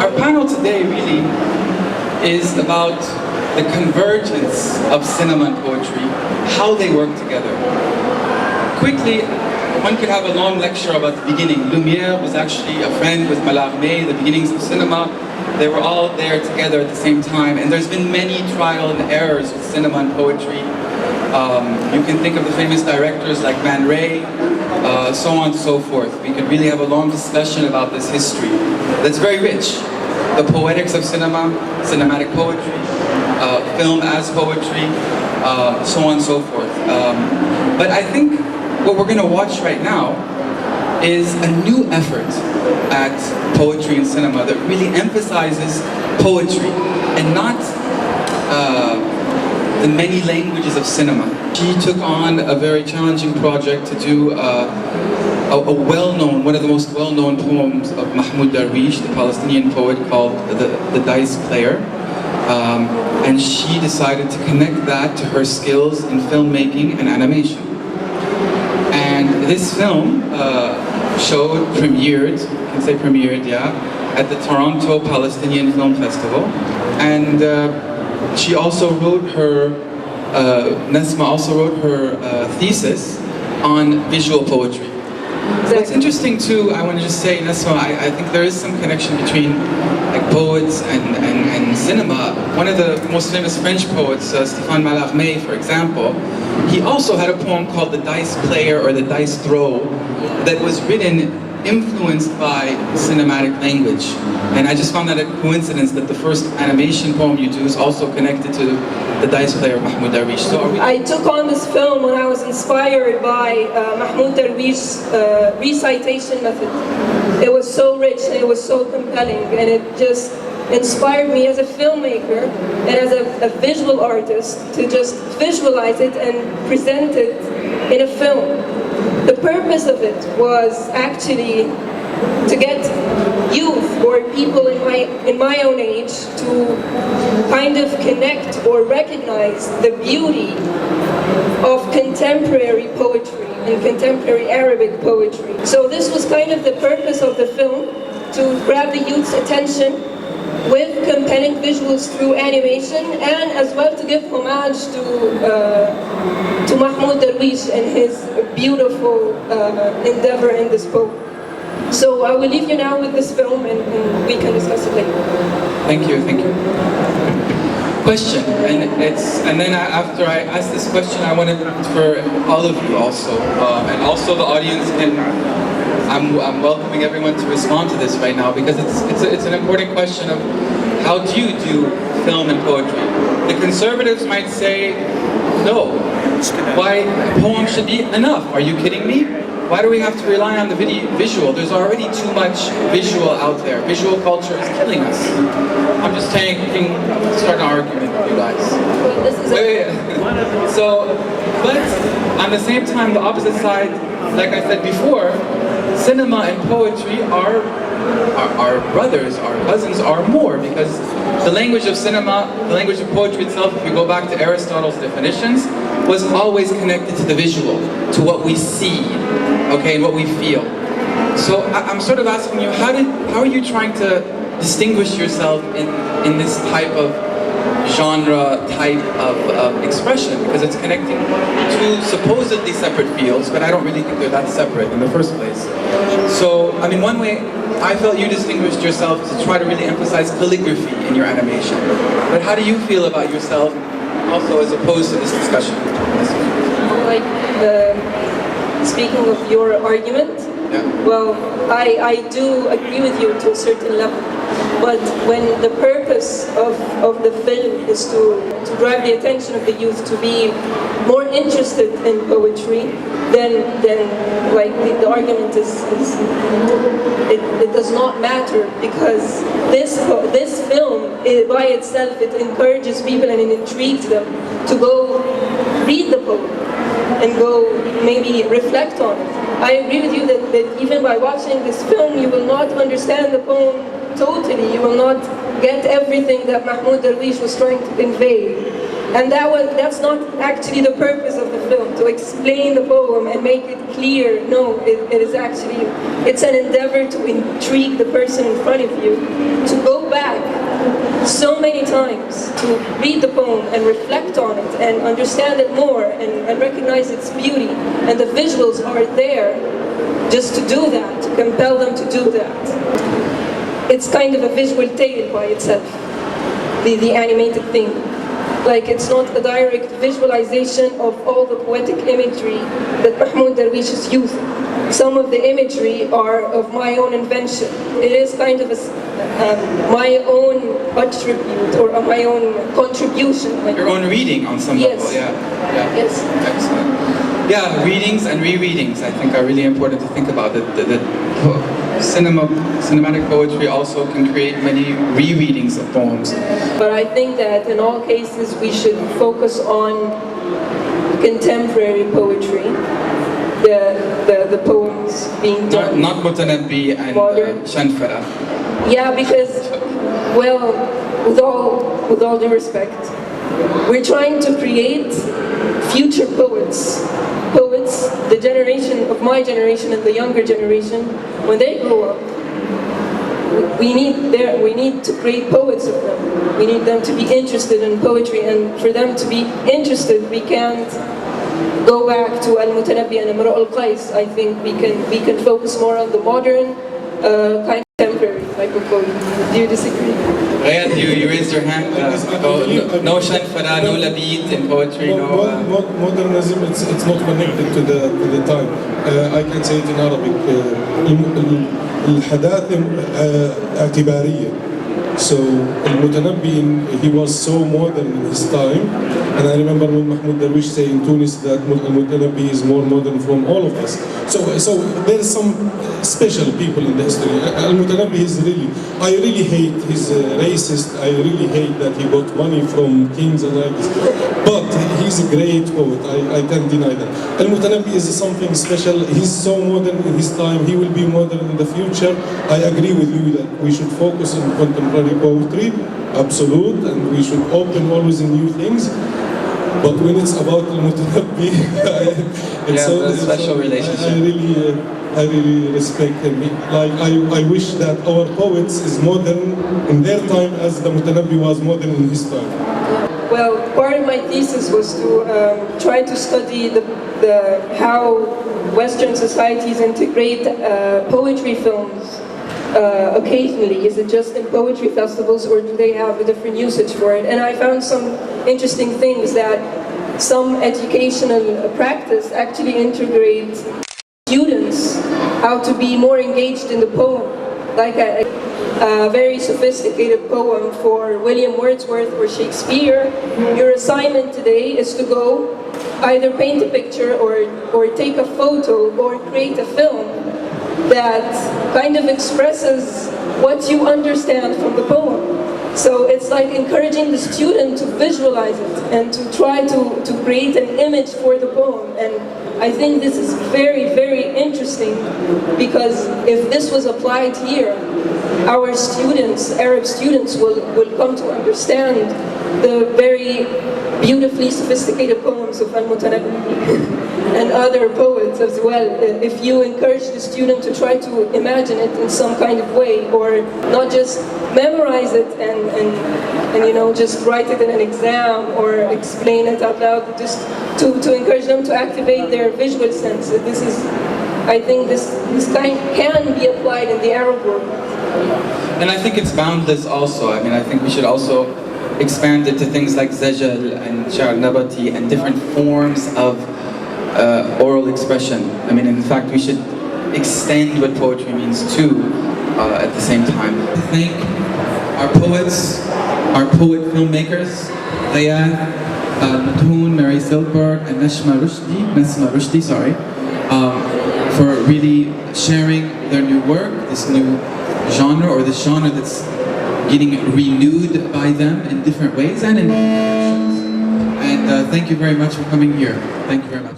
Our panel today really is about the convergence of cinema and poetry, how they work together. Quickly, one could have a long lecture about the beginning. Lumière was actually a friend with Mallarmé, the beginnings of cinema. They were all there together at the same time, and there's been many trial and errors with cinema and poetry. You can think of the famous directors like Man Ray, so on and so forth. We could really have a long discussion about this history that's very rich. The poetics of cinema, cinematic poetry, film as poetry, so on and so forth. But I think what we're going to watch right now is a new effort at poetry and cinema that really emphasizes poetry and not the many languages of cinema. She took on a very challenging project to do a well-known, one of the most well-known poems of Mahmoud Darwish, the Palestinian poet, called The Dice Player. And she decided to connect that to her skills in filmmaking and animation. And this film premiered, you can say premiered, yeah, at the Toronto Palestinian Film Festival. And she also wrote her, Nesma also wrote her thesis on visual poetry. What's interesting too, I want to just say, Nesma, I think there is some connection between like poets and cinema. One of the most famous French poets, Stéphane Mallarmé, for example, he also had a poem called The Dice Player or The Dice Throw that was written influenced by cinematic language. And I just found that a coincidence that the first animation poem you do is also connected to The Dice Player of Mahmoud Darwish. So I took on this film when I was inspired by Mahmoud Darwish's recitation method. It was so rich and it was so compelling, and it just inspired me as a filmmaker and as a visual artist to just visualize it and present it in a film. The purpose of it was actually to get youth or people in my own age to kind of connect or recognize the beauty of contemporary poetry and contemporary Arabic poetry. So this was kind of the purpose of the film, to grab the youth's attention with compelling visuals through animation, and as well to give homage to Mahmoud Darwish and his beautiful endeavor in this poem. So I will leave you now with this film, and we can discuss it later. Thank you, thank you. Question, and then after I ask this question, I wanted for all of you also, and also the audience can. I'm welcoming everyone to respond to this right now, because it's an important question of how do you do film and poetry? The conservatives might say, no, why a poem should be enough? Are you kidding me? Why do we have to rely on the visual? There's already too much visual out there. Visual culture is killing us. I'm just saying, start an argument with you guys. Wait. So, but on the same time, the opposite side, like I said before, cinema and poetry are our brothers, our cousins, are more, because the language of cinema, the language of poetry itself, if you go back to Aristotle's definitions, was always connected to the visual, to what we see, okay, and what we feel. So I'm sort of asking you, how are you trying to distinguish yourself in this type of genre, type of expression, because it's connecting two supposedly separate fields, but I don't really think they're that separate in the first place. So, I mean, one way I felt you distinguished yourself is to try to really emphasize calligraphy in your animation. But how do you feel about yourself also as opposed to this discussion? Like, speaking of your argument, yeah. Well, I do agree with you to a certain level. But when the purpose of the film is to drive the attention of the youth to be more interested in poetry, then like the argument is it does not matter, because this film by itself, it encourages people and it intrigues them to go read the poem and go maybe reflect on it. I agree with you that even by watching this film, you will not understand the poem totally. You will not get everything that Mahmoud Darwish was trying to convey. And that's not actually the purpose of the film, to explain the poem and make it clear. No, it is actually, it's an endeavor to intrigue the person in front of you, to go back so many times, to read the poem and reflect on it and understand it more and recognize its beauty. And the visuals are there just to do that, to compel them to do that. It's kind of a visual tale by itself, the animated thing. Like, it's not a direct visualization of all the poetic imagery that Mahmoud Darwish is using. Some of the imagery are of my own invention. It is kind of my own attribute or my own contribution. Like, your own reading on some yes. level, yeah. Yes. Excellent. Yeah, readings and rereadings I think are really important to think about. Cinematic poetry also can create many rereadings of poems. But I think that in all cases we should focus on contemporary poetry, the poems being done. Not Mutanabbi and Shanfara. Yeah, because, well, with all due respect, we're trying to create future poets. Poets, the generation of my generation and the younger generation, when they grow up, we need to create poets of them. We need them to be interested in poetry, and for them to be interested, we can't go back to Al-Mutanabbi and Imru al-Qais. I think we can focus more on the modern, kind of contemporary type of poetry. Do you disagree? Ghayath, you raised your hand. No Shanfara, no Labid in poetry, no... Modernism, it's not connected to the time. I can say it in Arabic. الحداثة اعتبارية. So Al-Mutanabbi, he was so modern in his time, and I remember when Mahmoud Darwish said in Tunis that Al-Mutanabbi is more modern from all of us. So there is some special people in the history. Al-Mutanabbi is really, I really hate he's racist. I really hate that he got money from kings and like this. But he's a great poet. I can't deny that. Al-Mutanabbi is something special. He's so modern in his time. He will be modern in the future. I agree with you that we should focus on contemporary poetry, absolute, and we should open always in new things. But when it's about Al-Mutanabbi, it's a special relationship. I really respect him. Like I wish that our poets is modern in their time as the Mutanabbi was modern in his time. Well, part of my thesis was to try to study how Western societies integrate poetry films. Occasionally, is it just in poetry festivals or do they have a different usage for it? And I found some interesting things that some educational practice actually integrates students how to be more engaged in the poem. Like a very sophisticated poem for William Wordsworth or Shakespeare, your assignment today is to go either paint a picture or take a photo or create a film that kind of expresses what you understand from the poem. So it's like encouraging the student to visualize it and to try to create an image for the poem. And I think this is very, very interesting, because if this was applied here, our students, Arab students, will come to understand the very beautifully sophisticated poems of Al-Mutanabbi and other poets as well. If you encourage the student to try to imagine it in some kind of way, or not just memorize it and you know, just write it in an exam or explain it out loud, just to encourage them to activate their visual sense. This is, I think this kind can be applied in the Arab world. And I think it's boundless also. I mean, I think we should also expand it to things like Zajal and Sha'r Nabati and different forms of oral expression. I mean, in fact, we should extend what poetry means too at the same time. I thank our poets, our poet filmmakers, Ghayath Al Madhoum, Marie Silkberg, and Nesma Rushdie, for really sharing their new work, this new genre, or this genre that's getting renewed by them in different ways and in different directions. And thank you very much for coming here. Thank you very much.